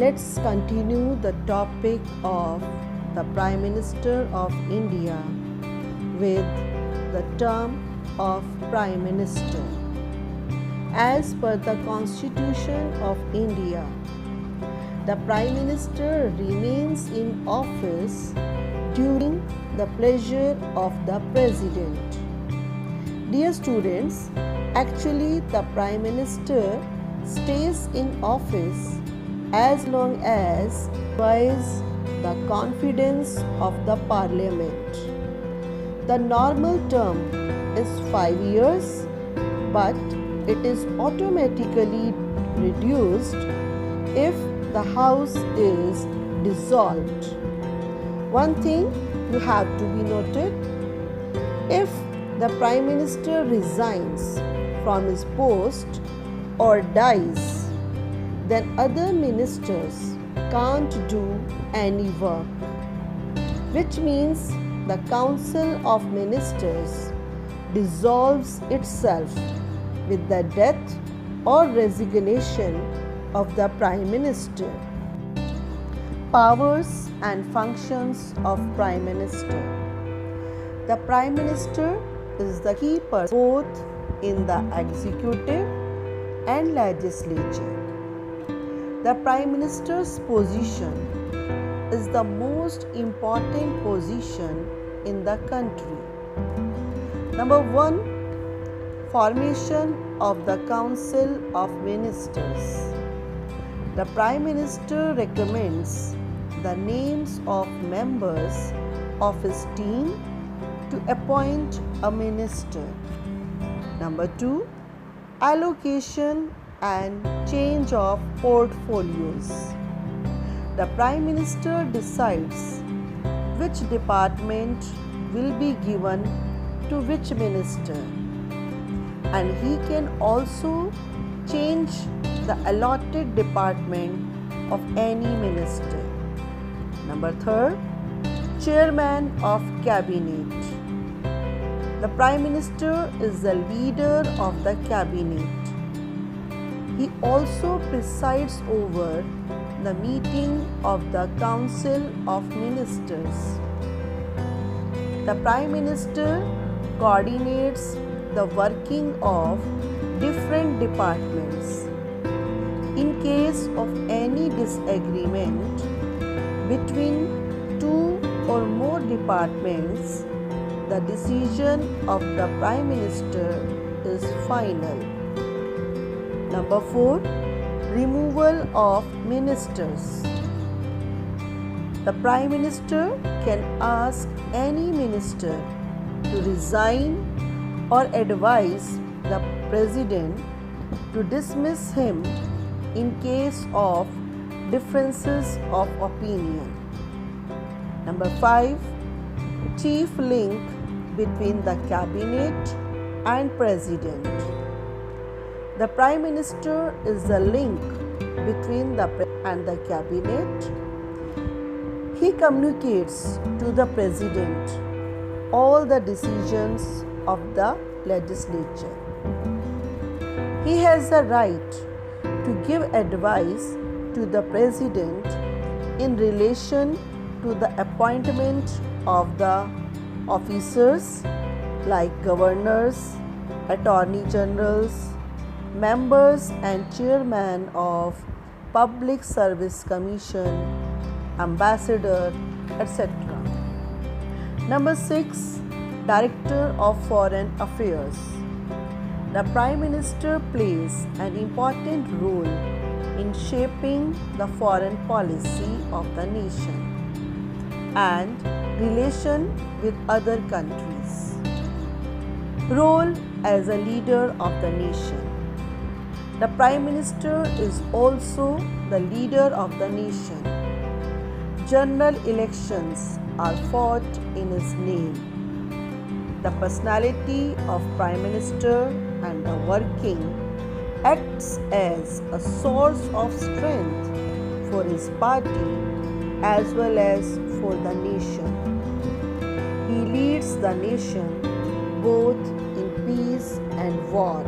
let's continue the topic of the Prime Minister of India with the term of Prime Minister. As per the Constitution of India, the Prime Minister remains in office during the pleasure of the President. Dear students, actually the Prime Minister stays in office as long as enjoys the confidence of the Parliament. The normal term is 5 years, but it is automatically reduced if the House is dissolved. One thing you have to be noted: if the Prime Minister resigns from his post or dies, then other ministers can't do any work, which means the Council of Ministers dissolves itself with the death or resignation of the Prime Minister. Powers and functions of Prime Minister. The Prime Minister is the key person both in the executive and legislature. The Prime Minister's position is the most important position in the country. Number 1. Formation of the Council of Ministers. The Prime Minister recommends the names of members of his team to appoint a minister. Number 2. Allocation and change of portfolios. The Prime Minister decides which department will be given to which minister, and he can also change the allotted department of any minister. Number 3. Chairman of Cabinet. The Prime Minister is the leader of the Cabinet. He also presides over the meeting of the Council of Ministers. The Prime Minister coordinates the working of different departments. In case of any disagreement between two or more departments, the decision of the Prime Minister is final. Number 4. Removal of ministers. The Prime Minister can ask any minister to resign or advise the President to dismiss him in case of differences of opinion. Number 5. Chief link between the Cabinet and President. The Prime Minister is the link between the President and the Cabinet. He communicates to the President all the decisions of the legislature. He has the right to give advice to the President in relation to the appointment of the officers like governors, attorney generals, members and chairman of Public Service Commission, ambassador, etc. Number 6. Director of Foreign Affairs. The Prime Minister plays an important role in shaping the foreign policy of the nation and relation with other countries. Role as a leader of the nation. The Prime Minister is also the leader of the nation. General elections are fought in his name. The personality of Prime Minister and the working acts as a source of strength for his party as well as for the nation. He leads the nation both in peace and war.